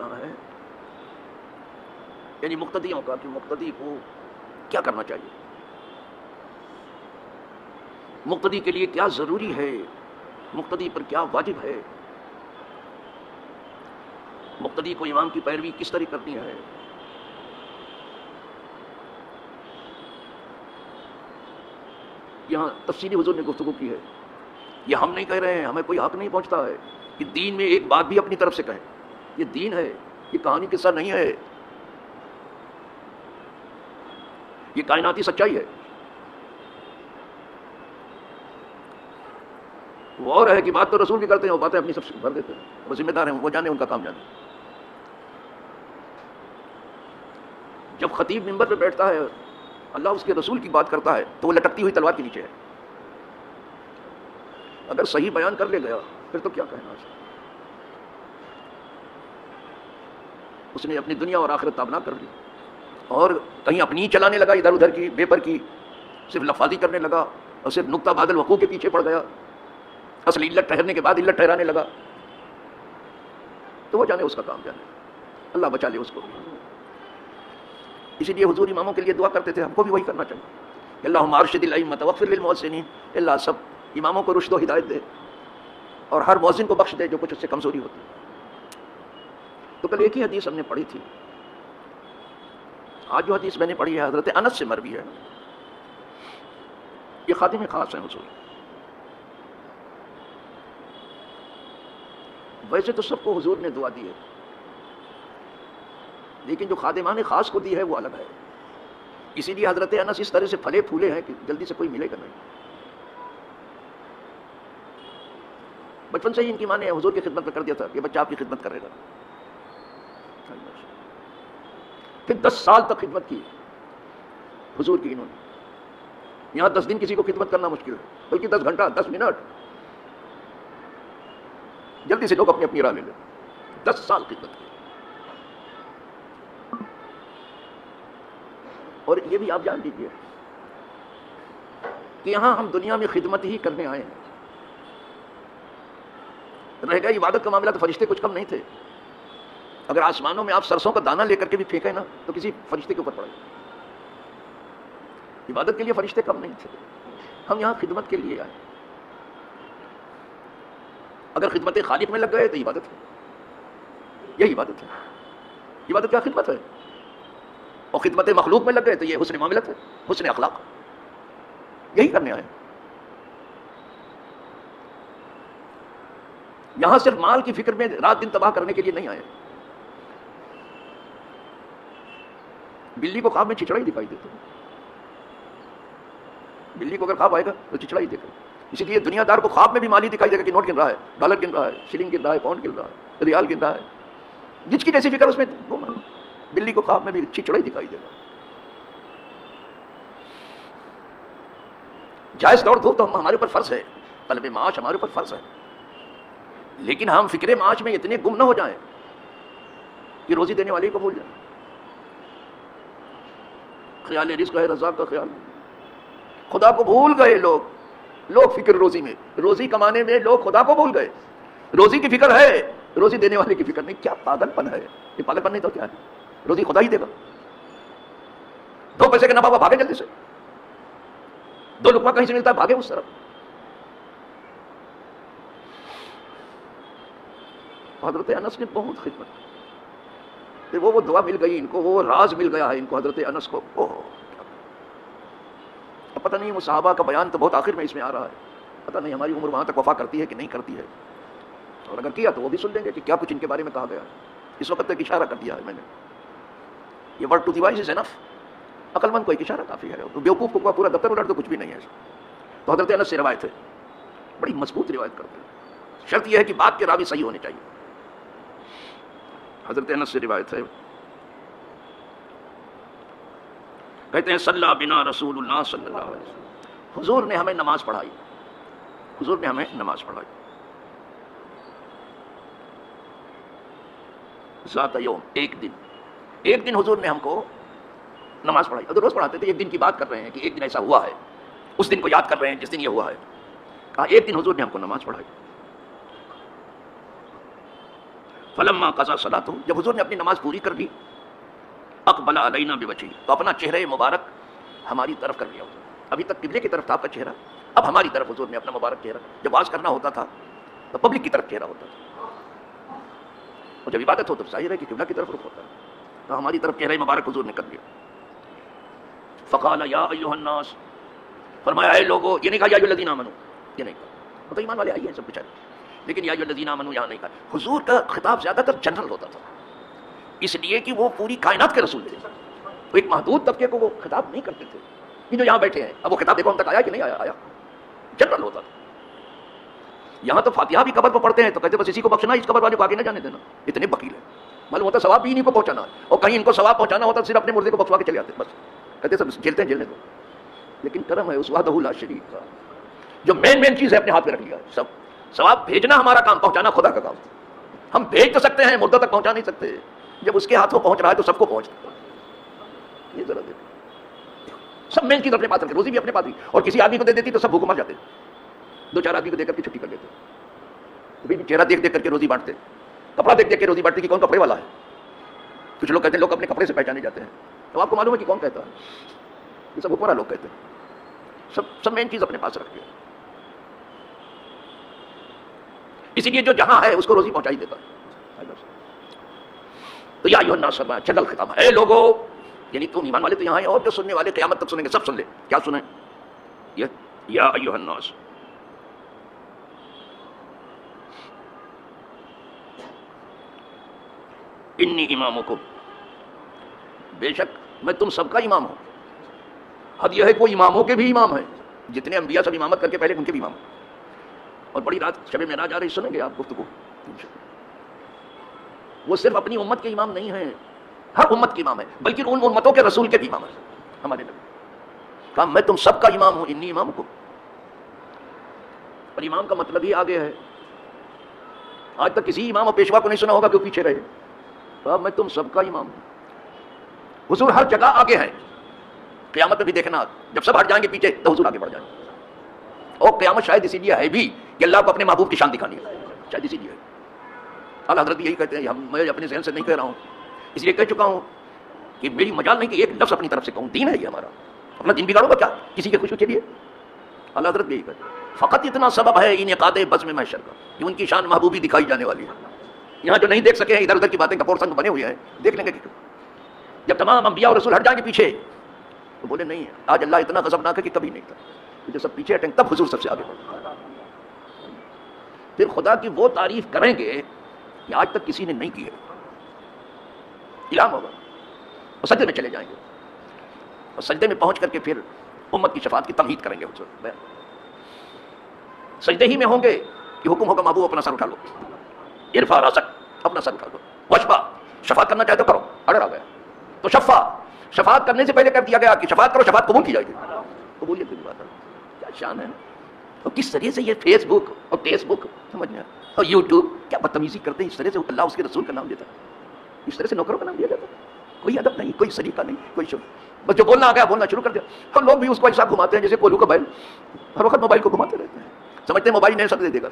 یہاں ہے، یعنی مقتدیوں کا، کہ مقتدی کو کیا کرنا چاہیے، مقتدی کے لیے کیا ضروری ہے، مقتدی پر کیا واجب ہے، مقتدی کو امام کی پیروی کس طرح کرنی ہے۔ یہاں تفصیلی حضور نے گفتگو کی ہے، یہ ہم نہیں کہہ رہے ہیں، ہمیں کوئی حق نہیں پہنچتا ہے کہ دین میں ایک بات بھی اپنی طرف سے کہیں، یہ دین ہے، یہ کہانی قصہ نہیں ہے، یہ کائناتی سچائی ہے۔ وہ اور ہے کہ بات تو رسول بھی کرتے ہیں، وہ باتیں اپنی سب سے بھر دیتے ہیں، وہ ذمہ دار ہیں، وہ جانے، ان کا کام جانے۔ جب خطیب منبر پہ بیٹھتا ہے، اللہ اس کے رسول کی بات کرتا ہے، تو وہ لٹکتی ہوئی تلوار کے نیچے ہے۔ اگر صحیح بیان کر لے گیا پھر تو کیا کہنا ہے، اس نے اپنی دنیا اور آخرت تابناک کر لی، اور کہیں اپنی ہی چلانے لگا ادھر ادھر کی بے پر کی، صرف لفاظی کرنے لگا اور صرف نقطہ بادل وقوع کے پیچھے پڑ گیا، اصل علت ٹھہرنے کے بعد علت ٹھہرانے لگا، تو وہ جانے، اس کا کام جانے، اللہ بچا لے اس کو۔ اسی لیے حضور اماموں کے لیے دعا کرتے تھے، ہم کو بھی وہی کرنا چاہیے کہ اللہم ارشد الائمۃ واغفر للمؤذنین، اللہ سب اماموں کو رشد و ہدایت دے اور ہر مؤذن کو بخش دے جو کچھ اس سے کمزوری ہوتی ہے۔ تو کل ایک ہی حدیث ہم نے پڑھی تھی، آج جو حدیث میں نے پڑھی ہے حضرت انس سے مروی ہے، یہ خادم خاص ہیں حضور۔ ویسے تو سب کو حضور نے دعا دی ہے، لیکن جو خادمان خاص کو دی ہے وہ الگ ہے، اسی لیے حضرت انس اس طرح سے پھلے پھولے ہیں کہ جلدی سے کوئی ملے گا نہیں۔ بچپن سے ہی ان کی ماں نے حضور کی خدمت میں کر دیا تھا کہ بچہ آپ کی خدمت کرے گا، پھر 10 سال تک خدمت کی حضور کی انہوں نے، یہاں 10 دن کسی کو خدمت کرنا مشکل ہے، بلکہ 10 گھنٹہ 10 منٹ، جلدی سے لوگ اپنی اپنی راہ لے لیں۔ 10 سال خدمت کی، اور یہ بھی آپ جان لیجیے کہ یہاں ہم دنیا میں خدمت ہی کرنے آئے ہیں، رہ گیا عبادت کا معاملہ تو فرشتے کچھ کم نہیں تھے، اگر آسمانوں میں آپ سرسوں کا دانہ لے کر کے بھی پھینکیں نا تو کسی فرشتے کے اوپر پڑے گا، عبادت کے لیے فرشتے کم نہیں تھے، ہم یہاں خدمت کے لیے آئے، اگر خدمت خالق میں لگ گئے تو عبادت ہے، یہی عبادت ہے، عبادت کیا خدمت ہے، اور خدمت مخلوق میں لگ گئے تو یہ حسن معاملت ہے، حسن اخلاق، یہی کرنے آئے۔ یہاں صرف مال کی فکر میں رات دن تباہ کرنے کے لیے نہیں آئے۔ بلی کو خواب میں چچڑا ہی دکھائی دیتا ہے، بلی کو اگر خواب آئے گا تو چچڑا ہی دیکھے، اسی لیے دنیا دار کو خواب میں بھی مال ہی دکھائی دے گا کہ نوٹ گن رہا ہے، ڈالر گن رہا ہے، شلنگ گن رہا ہے، پاؤنڈ گن رہا ہے، ریال گن رہا ہے، جس کی جیسی فکر اس میں گم ہے، بلی کو خواب میں بھی چچڑا ہی دکھائی دے گا۔ جائز طور تو ہمارے اوپر فرض ہے، طلب معاش ہمارے اوپر فرض ہے، لیکن ہم فکر معاش میں اتنے گم نہ ہو جائیں کہ روزی دینے والے کو بھول جائیں۔ خیال رزق ہے رزاق کا خیال، خدا کو بھول گئے لوگ فکر روزی میں، روزی کمانے میں لوگ خدا کو بھول گئے، روزی کی فکر ہے، روزی دینے والے کی فکر نہیں۔ کیا پاگل پن ہے یہ، پاگل پن نہیں تو کیا ہے، روزی خدا ہی دے گا، 2 پیسے کا نفع ہوا بھاگے جلدی سے، 2 لقمہ کہیں سے ملتا ہے بھاگے اس طرف۔ حضرت انس نے بہت خدمت کی، پھر وہ دعا مل گئی ان کو، وہ راز مل گیا ہے ان کو، حضرت انس کو۔ اب پتہ نہیں وہ صحابہ کا بیان تو بہت آخر میں اس میں آ رہا ہے، پتہ نہیں ہماری عمر وہاں تک وفا کرتی ہے کہ نہیں کرتی ہے، اور اگر کیا تو وہ بھی سن لیں گے کہ کیا کچھ ان کے بارے میں کہا گیا ہے۔ اس وقت تک اشارہ کر دیا ہے میں نے، یہ ورڈ ٹو دی وائز از انف، عقل مند کو ایک اشارہ کافی ہے، بیوقوف کو پورا دفتر الٹ تو کچھ بھی نہیں ہے۔ تو حضرت انس سے روایت ہے، بڑی مضبوط روایت کرتے ہیں، شرط یہ ہے کہ بات کے راوی صحیح ہونے چاہیے۔ حضرت انس سے روایت ہے، کہتے ہیں صلی بنا رسول اللہ صلی اللہ علیہ وسلم، حضور نے ہمیں نماز پڑھائی، حضور نے ہمیں نماز پڑھائی، ذات یوم، ایک دن حضور نے ہم کو نماز پڑھائی، اور روز پڑھاتے تھے، ایک دن کی بات کر رہے ہیں کہ ایک دن ایسا ہوا ہے، اس دن کو یاد کر رہے ہیں جس دن یہ ہوا ہے، کہا ایک دن حضور نے ہم کو نماز پڑھائی، فلما قضا صلاۃ، جب حضور نے اپنی نماز پوری کر لی، اقبل علینا بوجہہ، تو اپنا چہرہ مبارک ہماری طرف کر لیا حضور. ابھی تک قبلے کی طرف تھا آپ کا چہرہ، اب ہماری طرف حضور نے اپنا مبارک چہرہ، جب واز کرنا ہوتا تھا تو پبلک کی طرف چہرہ ہوتا تھا، اور جب عبادت ہو تو ظاہر ہے کہ قبلہ کی طرف رخ ہوتا ہے، تو ہماری طرف چہرہ مبارک حضور نے کر لیا. فقال یا ایھا الناس، فرمایا اے لوگو، یہ نہیں کہا یا ایھا الذین آمنوا، یہ نہیں کہا، تو ایمان والے آئیے سب بیچارے، لیکن یا ایھا الذین آمنوا یہاں نہیں کہا. حضور کا خطاب زیادہ تر جنرل ہوتا تھا، اس لیے کہ وہ پوری کائنات کے رسول تھے، وہ ایک محدود طبقے کو وہ خطاب نہیں کرتے تھے. یہ جو یہاں بیٹھے ہیں، اب وہ خطاب دیکھو ہم تک آیا کہ نہیں آیا، آیا جنرل ہوتا تھا. یہاں تو فاتحہ بھی قبر پر پڑھتے ہیں تو کہتے بس اسی کو بخشنا، اس قبر والے کو آگے نہ جانے دینا، اتنے بخیل ہیں. معلوم ہوتا ثواب بھی انہیں کو پہنچانا ہے، اور کہیں ان کو ثواب پہنچانا ہوتا تو صرف اپنے مردے کو بخشوا کے چلے آتے، بس کہتے سب جھیلتے ہیں جھیلنے دو. لیکن کرم ہے اس وحدہ لا شریک کا، جو مین چیز ہے اپنے ہاتھ میں رکھ لیا. سب ثواب بھیجنا ہمارا کام، پہنچانا خدا کا کام. ہم بھیج تو سکتے ہیں، مردہ تک پہنچا نہیں سکتے. جب اس کے ہاتھوں پہنچ رہا ہے تو سب کو پہنچتا ہے. یہ ذرا دیکھ، سب مین چیز اپنے پاس رکھے، روزی بھی اپنے پاس ہی، اور کسی آدمی کو دے دیتی تو سب بھوک مر جاتے. دو چار آدمی کو دے کر کے چھٹی کر دیتے، بھی چہرہ دیکھ دیکھ کر کے روزی بانٹتے، کپڑا دیکھ دیکھ کے روزی بانٹتے کہ کون کپڑے والا ہے. کچھ لوگ کہتے ہیں لوگ اپنے کپڑے سے پہچانے جاتے ہیں، تو آپ کو معلوم ہے کہ کون کہتا ہے؟ یہ سب حکمراں لوگ کہتے ہیں. سب مین چیز اپنے پاس رکھتے ہیں، اسی لیے جو جہاں ہے اس کو روزی پہنچائی دیتا ہے. تو یا ایھا الناس، چل الخطاب، اے لوگو، یعنی تم ایمان والے تو یہاں ہیں، اور جو سننے والے قیامت تک سنیں گے سب سن لے. کیا سنیں؟ یا ایھا الناس، انی امامکم، بے شک میں تم سب کا امام ہوں. حد یہ ہے کوئی اماموں کے بھی امام ہیں، جتنے انبیاء سب امامت کر کے پہلے ان کے بھی امام ہیں. اور بڑی رات شب معراج آ رہی، سنیں گے آپ گفتگو. وہ صرف اپنی امت کے امام نہیں ہیں، ہر امت کے امام ہیں، بلکہ ان امتوں کے رسول کے بھی امام ہیں. ہمارے نبی کہا میں تم سب کا امام ہوں، انی امامکم. اور امام کا مطلب ہی آگے ہے. آج تک کسی امام اور پیشوا کو نہیں سنا ہوگا کہ وہ پیچھے رہے. کہا میں تم سب کا امام ہوں. حضور ہر جگہ آگے ہیں. قیامت میں بھی دیکھنا، جب سب ہٹ جائیں گے پیچھے تو حضور آگے بڑھ جائیں گے. اور قیامت شاید اسی لیے ہے بھی کہ اللہ کو اپنے محبوب کی شان دکھانی ہے، شاید اسی لیے. اعلیٰ حضرت یہی کہتے ہیں، میں اپنے ذہن سے نہیں کہہ رہا ہوں، اس لیے کہہ چکا ہوں کہ میری مجال نہیں کہ ایک لفظ اپنی طرف سے کہوں. دین ہے یہ ہمارا، اپنا دین بگاڑو گا کیا کسی کے خوشی کے لیے؟ اعلیٰ حضرت یہی کہتے ہیں فقط اتنا سبب ہے انعقاد بزم محشر کا، کہ ان کی شان محبوبی دکھائی جانے والی ہے. یہاں جو نہیں دیکھ سکے ہیں، ادھر ادھر کی باتیں کپور سنگ بنے ہوئے ہیں، دیکھ لیں گے. جب تمام انبیاء اور رسول ہٹ جائیں گے پیچھے تو بولے نہیں آج اللہ اتنا غضبناک ہے کہ کبھی نہیں تھا. جو سب پیچھے ہٹیں تب حضور سب سے آگے بڑھیں. پھر خدا کی وہ تعریف کریں گے کہ آج تک کسی نے نہیں کی ہے. اعلان ہوگا اور سجدے میں چلے جائیں گے، اور سجدے میں پہنچ کر کے پھر امت کی شفاعت کی تمہید کریں گے. حضور سجدے ہی میں ہوں گے کہ حکم ہوگا محبوب اپنا سر اٹھا لو، ارفع راسک، اپنا سر اٹھا لو. وشفا، شفاعت کرنا چاہے تو کرو، اڑ آ گیا تو شفاعت کرنے سے پہلے کر دیا گیا کہ شفاعت کرو، شفاعت قبول کی جائے گی. قبولیت کی بات ہے، کیا شان ہے. اور کس طرح سے یہ فیس بک اور ٹیس بک سمجھنا اور یوٹیوب کیا بدتمیزی کرتے ہیں. اس طرح سے اللہ اس کے رسول کا نام دیتا ہے، اس طرح سے نوکروں کا نام دیا جاتا ہے. کوئی ادب نہیں، کوئی سلیقہ نہیں، کوئی شب، بس جو بولنا آ گیا بولنا شروع کر دیا. اور لوگ بھی اس کو ایسا گھماتے ہیں جیسے کولو کا بیل، ہر وقت موبائل کو گھماتے رہتے ہیں، سمجھتے ہیں موبائل نئے سب دے دے گا.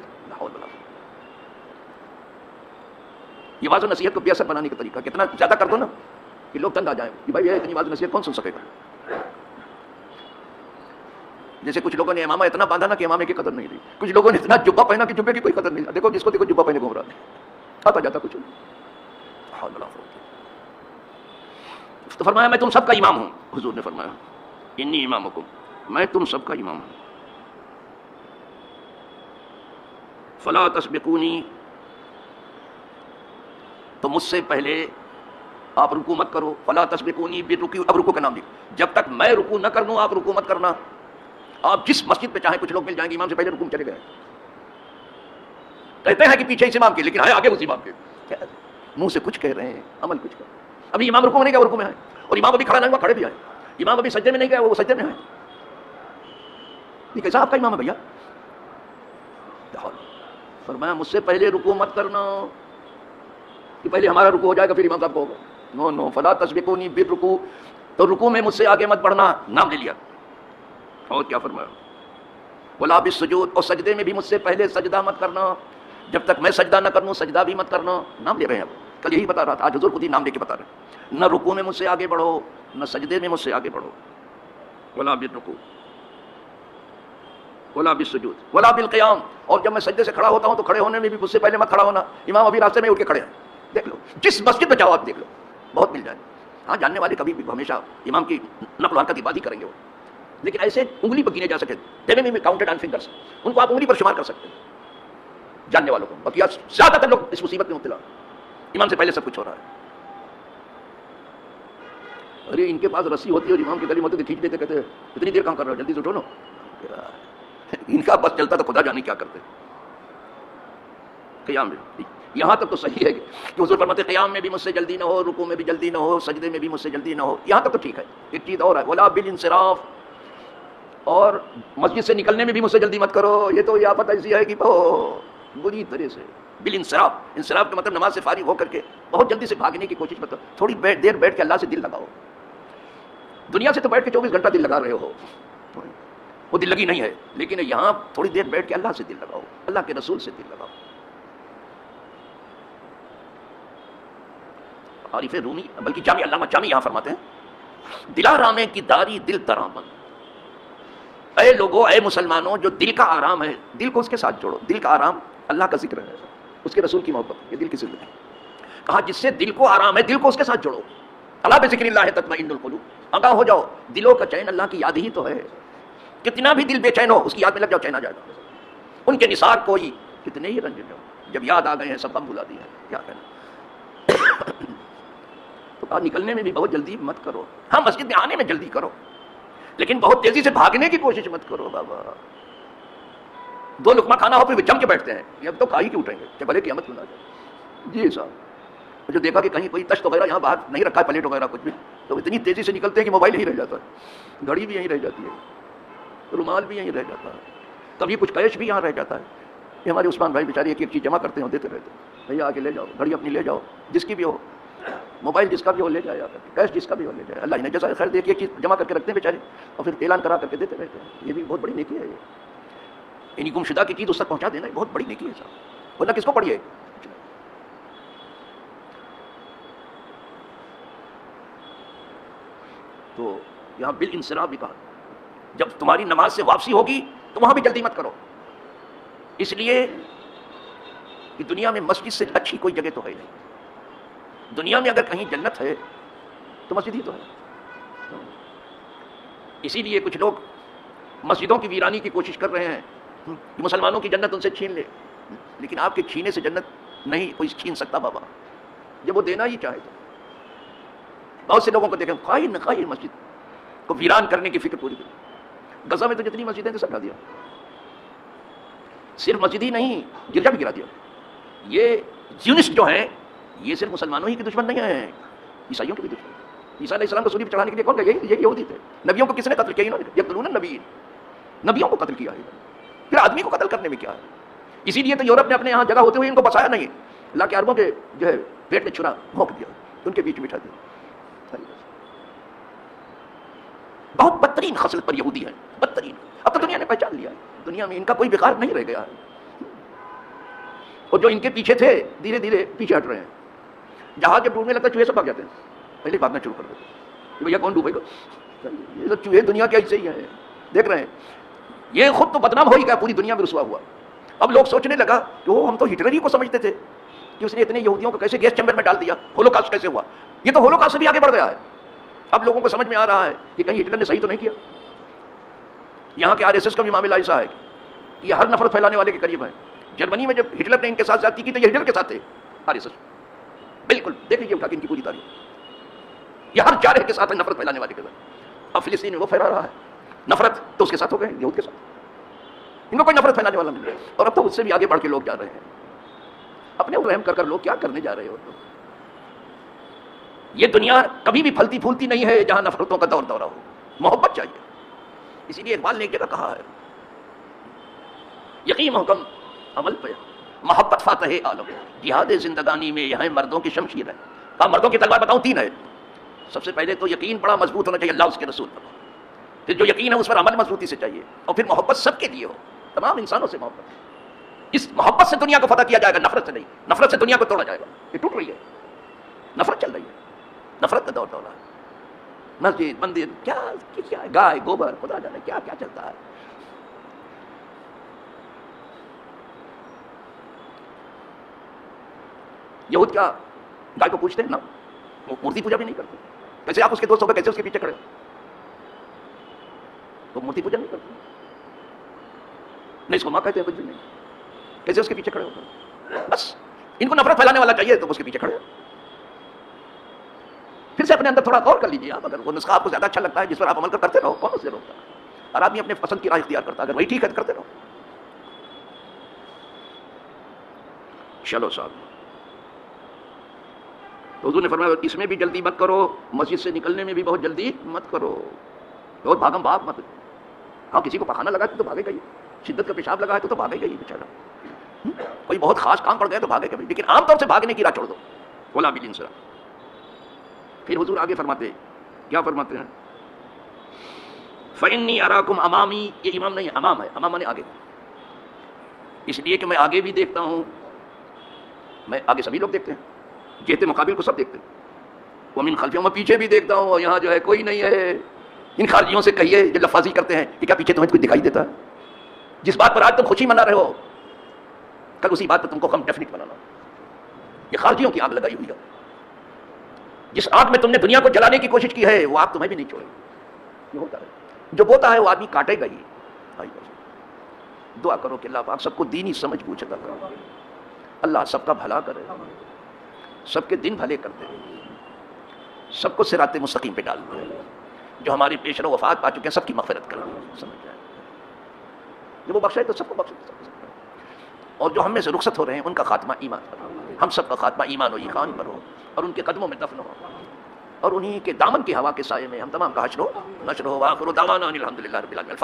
یہ واضح نصیحت کو بے اثر بنانے کا طریقہ کتنا زیادہ کر دو نا کہ لوگ تنگ آ جائیں کہ بھائی یہ اتنی واضح نصیحت کون سن سکے گا. جیسے کچھ لوگوں نے امامہ اتنا باندھا نا کہ امامے کی قدر نہیں رہی، کچھ لوگوں نے اتنا جبہ پہنا کہ جبے کی کوئی قدر نہیں. دیکھو جس کو دیکھو جبہ پہنے گھوم رہا ہے، آتا جاتا کچھ. تو فرمایا میں تم سب کا امام ہوں. حضور نے فرمایا انی امامکم، میں تم سب کا امام ہوں. فلا تسبقونی، تو مجھ سے پہلے آپ رکوع مت کرو. فلا تسبقونی بالرکوع، اب رکوع کا نام لکھو. جب تک میں رکوع نہ کر لوں آپ رکوع مت کرنا. آپ جس مسجد پہ چاہیں، کچھ لوگ مل جائیں گے امام سے پہلے رکوع میں چلے گئے، کہتے ہیں کہ پیچھے اس امام کے، لیکن ہے آگے اس امام کے. منہ سے کچھ کہہ رہے ہیں، عمل کچھ کر. ابھی امام رکوع میں نہیں گیا، وہ رکوع میں ہے. اور امام ابھی کھڑا نہیں ہوا، کھڑے بھی آئے. امام ابھی سجدے میں نہیں گیا، وہ سجدے میں ہے. یہ کیسا آپ کا امام ہے بھیا؟ فرمایا مجھ سے پہلے رکوع مت کرنا کہ پہلے ہمارا رکوع ہو جائے گا پھر امام صاحب کو ہوگا. نو نو، فلا تسبقونی بالرکوع، تو رکوع میں مجھ سے آگے مت بڑھنا، نام لے لیا. اور کیا فرمایا؟ ولا بالسجود، اور سجدے میں بھی مجھ سے پہلے سجدہ مت کرنا. جب تک میں سجدہ نہ کروں سجدہ بھی مت کرنا. نام لے رہے ہیں اب, کل یہی بتا رہا تھا, آج حضور خود ہی نام لے کے بتا رہے ہیں. نہ رکوع میں مجھ سے آگے بڑھو, نہ سجدے میں مجھ سے آگے بڑھو. ولا بالرکوع ولا بالسجود ولا بالقیام. اور جب میں سجدے سے کھڑا ہوتا ہوں تو کھڑے ہونے میں بھی مجھ سے پہلے مت کھڑا ہونا. امام ابھی راستے میں اٹھ کے کھڑے ہیں, دیکھ لو جس مسجد میں جاؤ آپ دیکھ لو, بہت مل جائے. ہاں جاننے والے کبھی بھی ہمیشہ امام کی نقل و حرکت کی بات ہی کریں گے وہ, لیکن ایسے انگلی پر گنے جا سکے, دینے میں کاؤنٹڈ آن فنگرس, ان کو آپ انگلی پر شمار کر سکتے ہیں جاننے والوں کو. باقی زیادہ تر لوگ اس مصیبت میں مبتلا, امام سے پہلے سب کچھ ہو رہا ہے. ارے ان کے پاس رسی ہوتی ہے اور امام کے گلی ہوتے کھینچ دیتے, کہتے اتنی دیر کام کر رہا ہو, جلدی سے اٹھو نا. ان کا بس چلتا تو خدا جانے کیا کرتے. قیام میں یہاں تک تو صحیح ہے کہ حضور فرماتے قیام میں بھی مجھ سے جلدی نہ ہو, رکوع میں بھی جلدی نہ ہو, سجدے میں بھی مجھ سے جلدی نہ ہو. یہاں تک تو ٹھیک ہے. ایک چیز اور ہے, ولا بالانصراف, اور مسجد سے نکلنے میں بھی مجھ سے جلدی مت کرو. یہ تو یہ آفت ایسی ہے کہ بری طرح سے بالانصراف. انصراف کا مطلب نماز سے فارغ ہو کر کے بہت جلدی سے بھاگنے کی کوشش مت کرو. تھوڑی دیر بیٹھ کے اللہ سے دل لگاؤ. دنیا سے تو بیٹھ کے 24 گھنٹہ دل لگا رہے ہو, وہ دل لگی نہیں ہے, لیکن یہاں تھوڑی دیر بیٹھ کے اللہ سے دل لگاؤ, اللہ کے رسول سے دل لگاؤ. عارف رومی بلکہ جامع علامہ جامع یہاں فرماتے ہیں دلارامے کی داری دل ترامن. اے لوگوں, اے مسلمانوں, جو دل کا آرام ہے دل کو اس کے ساتھ جوڑو. دل کا آرام اللہ کا ذکر ہے, اس کے رسول کی محبت, یہ دل کی زندگی. کہا جس سے دل کو آرام ہے دل کو اس کے ساتھ جوڑو. اللہ بذکر اللہ تطمئن القلوب. آگاہ ہو جاؤ, دلوں کا چین اللہ کی یاد ہی تو ہے. کتنا بھی دل بے چین ہو اس کی یاد میں لگ جاؤ, چین آ جائے گا. ان کے نثار کوئی کتنے ہی رنج جاؤ, جب یاد آ گئے ہیں سب کم بھلا دیا ہے, کیا کہنا. تو نکلنے میں بھی بہت جلدی مت کرو. ہاں مسجد میں آنے میں جلدی کرو, لیکن بہت تیزی سے بھاگنے کی کوشش مت کرو. بابا 2 لقمہ کھانا ہو پھر جم کے بیٹھتے ہیں, یہ اب تو کھا ہی کیوں اٹھیں گے کہ بھلے قیامت کیوں نہ جائے. جی صاحب, جو دیکھا کہ کہیں کوئی تشت وغیرہ یہاں باہر نہیں رکھا ہے, پلیٹ وغیرہ کچھ بھی, تو اتنی تیزی سے نکلتے ہیں کہ موبائل ہی رہ جاتا ہے, گھڑی بھی یہیں رہ جاتی ہے, رومال بھی یہیں رہ جاتا ہے, کبھی کچھ کیش بھی یہاں رہ جاتا ہے. یہ ہمارے عثمان بھائی بیچارے ایک ایک چیز جمع کرتے ہیں, دیتے رہتے ہیں, بھیا آگے لے جاؤ, گھڑی اپنی لے جاؤ, جس کی بھی ہو, موبائل جس کا بھی ہو لے جائے, کیش جس کا بھی ہو لے جائے. اللہ نے جیسا خیر دے کے ایک چیز جمع کر کے رکھتے ہیں بیچارے, اور پھر اعلان کرا کر کے دیتے رہتے ہیں. یہ بھی بہت بڑی نیکی ہے. یہ یعنی گمشدہ کی چیز اس تک پہنچا دینا بہت بڑی نیکی ہے صاحب, ورنہ کس کو پڑھی ہے. تو یہاں بالانصراف بھی کہا, جب تمہاری نماز سے واپسی ہوگی تو وہاں بھی جلدی مت کرو, اس لیے کہ دنیا میں مسجد سے اچھی کوئی جگہ تو ہے نہیں. دنیا میں اگر کہیں جنت ہے تو مسجد ہی تو ہے. اسی لیے کچھ لوگ مسجدوں کی ویرانی کی کوشش کر رہے ہیں کہ مسلمانوں کی جنت ان سے چھین لے, لیکن آپ کے چھینے سے جنت نہیں کوئی چھین سکتا بابا, جب وہ دینا ہی چاہے تو. بہت سے لوگوں کو دیکھیں خواہی نہ خواہی مسجد کو ویران کرنے کی فکر پوری کی. غزہ میں تو جتنی مسجدیں تھیں سب ڈھا دیا, صرف مسجد ہی نہیں گرجا بھی گرا دیا. یہ زیونسٹ جو ہیں یہ صرف مسلمانوں ہی کے دشمن نہیں ہیں, عیسائیوں کے بھی دشمن. عیسیٰ علیہ السلام کو سلیب چڑھانے کے لیے کون گئے؟ یہ یہودی تھے. نبیوں کو کس نے قتل کیا؟ انہوں نے یقتلون النبیین, نبیوں کو قتل کیا ہے. پھر آدمی کو قتل کرنے میں کیا ہے؟ اسی لیے تو یورپ نے اپنے یہاں جگہ ہوتے ہوئے ان کو بسایا نہیں, اللہ کے عربوں کے جو ہے پیٹ میں چھرا بھونک دیا, ان کے بیچ بٹھا دیا. بہت بدترین خصلت پر یہودی ہیں, بدترین. اب تو دنیا نے پہچان لیا ہے, دنیا میں ان کا کوئی وقار نہیں رہ گیا ہے, اور جو ان کے پیچھے تھے دھیرے دھیرے پیچھے ہٹ رہے ہیں. جہاز جب ڈوبنے لگتا ہے چوہے سب بھاگ جاتے ہیں, پہلے بھاگنا شروع کر دیتے ہیں, بھیا کون ڈوبے گا, یہ سب چوہے دنیا کے ایسے ہی ہیں. دیکھ رہے ہیں یہ خود تو بدنام ہو ہی گیا, پوری دنیا میں رسوا ہوا. اب لوگ سوچنے لگا کہ وہ ہم تو ہٹلر ہی کو سمجھتے تھے کہ اس نے اتنے یہودیوں کو کیسے گیس چیمبر میں ڈال دیا, ہولوکاسٹ کیسے ہوا. یہ تو ہولوکاسٹ سے بھی آگے بڑھ گیا ہے. اب لوگوں کو سمجھ میں آ رہا ہے کہ کہیں ہٹلر نے صحیح تو نہیں کیا. یہاں کے RSS کا بھی معاملہ ایسا ہے کہ یہ ہر نفرت پھیلانے والے کے قریب ہیں. جرمنی میں جب ہٹلر نے ان کے ساتھ زیادتی کی تو یہ ہٹلر کے ساتھ تھے RSS, بالکل دیکھ لیجیے اٹھا کے ان کی پوری تاریخ. یہ ہر جارح کے ساتھ نفرت پھیلانے والے کے ساتھ. اب فلسطین میں وہ پھیلا رہا ہے نفرت, تو اس کے ساتھ ہو گئے یہود کے ساتھ. ان کو کوئی نفرت پھیلانے والا نہیں, اور اب تو اس سے بھی آگے بڑھ کے لوگ جا رہے ہیں. اپنے رحم کر لوگ کیا کرنے جا رہے ہو. یہ دنیا کبھی بھی پھلتی پھولتی نہیں ہے جہاں نفرتوں کا دور دورہ ہو. محبت چاہیے. اسی لیے اقبال نے ایک جگہ کہا ہے, یقین محکم عمل پہ محبت فاتح عالم, جہاد زندگانی میں یہاں مردوں کی شمشیر ہے. کہا مردوں کی تلوار بتاؤں 3 ہے. سب سے پہلے تو یقین بڑا مضبوط ہونا چاہیے اللہ اس کے رسول پر, پھر جو یقین ہے اس پر عمل مضبوطی سے چاہیے, اور پھر محبت سب کے لیے ہو, تمام انسانوں سے محبت. اس محبت سے دنیا کو فتح کیا جائے گا، نفرت سے نہیں. نفرت سے دنیا کو توڑا جائے گا. یہ ٹوٹ رہی ہے، نفرت چل رہی ہے، نفرت کا دور دورہ ہے. مسجد مندر کیا گائے گوبر خدا جانے کیا کیا چلتا ہے. یہود کیا گائے کو پوچھتے ہیں نا، وہ مورتی پوجا بھی نہیں کرتے. کیسے آپ اس کے دوست ہو گئے، کیسے اس کے پیچھے کھڑے ہو؟ وہ مورتی پوجا نہیں کرتے، نہیں اس کو ماں کہتے ہیں، کچھ بھی نہیں. کیسے اس کے پیچھے کھڑے ہو؟ بس ان کو نفرت پھیلانے والا چاہیے تو اس کے پیچھے کھڑے ہو. پھر سے اپنے اندر تھوڑا غور کر لیجیے آپ. اگر وہ نسخہ آپ کو زیادہ اچھا لگتا ہے جس پر آپ عمل کرتے رہو، کون سے روکتا ہے؟ اور آدمی اپنے پسند کی رائے اختیار کرتا ہے، اگر وہی ٹھیک ہے تو کرتے رہو. چلو صاحب، تو حضور نے فرمایا اس میں بھی جلدی مت کرو، مسجد سے نکلنے میں بھی بہت جلدی مت کرو، بہت بھاگم بھاگ مت. ہاں کسی کو پخانا لگا تو بھاگے گا ہی، شدت کا پیشاب لگا ہے تو بھاگے گا ہی بیچارہ. کوئی بہت خاص کام پڑ گئے تو بھاگے گا بھی، لیکن عام طور سے بھاگنے کی راہ چھوڑ دو. ولا بالانصراف. پھر حضور آگے فرماتے کیا فرماتے ہیں؟ فإنی اراکم امامی، یہ امام نہیں ہے، امام ہے. امام نے آگے، اس لیے کہ میں آگے بھی دیکھتا ہوں، میں آگے سبھی لوگ دیکھتے ہیں، جہت مقابل کو سب دیکھتے ہیں. ومن خلفہم، میں پیچھے بھی دیکھتا ہوں، اور یہاں جو ہے کوئی نہیں ہے. ان خارجیوں سے کہیے جو لفاظی کرتے ہیں کہ کیا پیچھے تمہیں کچھ دکھائی دیتا ہے؟ جس بات پر آج تم خوشی منا رہے ہو، کل اسی بات پر تم کو غم ڈیفینٹ بنانا. یہ خارجیوں کی آگ لگائی ہوئی ہے. جس آگ میں تم نے دنیا کو جلانے کی کوشش کی ہے وہ آگ تمہیں بھی نہیں چھوڑے. یہ ہوتا ہے، جو بوتا ہے وہ آدمی کاٹے گا ہی. دعا کرو کہ اللہ پاک سب کو دینی سمجھ بوجھ عطا کرے، اللہ سب کا بھلا کرے، سب کے دن بھلے کر دے، سب کو صراط مستقیم پہ ڈال دے. جو ہماری پیش رو وفات پا چکے ہیں سب کی مغفرت کرے. سمجھ جائے جب وہ بخشے تو سب کو بخشے. اور جو ہم میں سے رخصت ہو رہے ہیں ان کا خاتمہ ایمان پر ہو، ہم سب کا خاتمہ ایمان و ایقان پر ہو، اور ان کے قدموں میں دفن ہو، اور انہی کے دامن کی ہوا کے سائے میں ہم تمام کا حشر و نشر ہو. وآخر دعوانا ان الحمدللہ رب العالمین.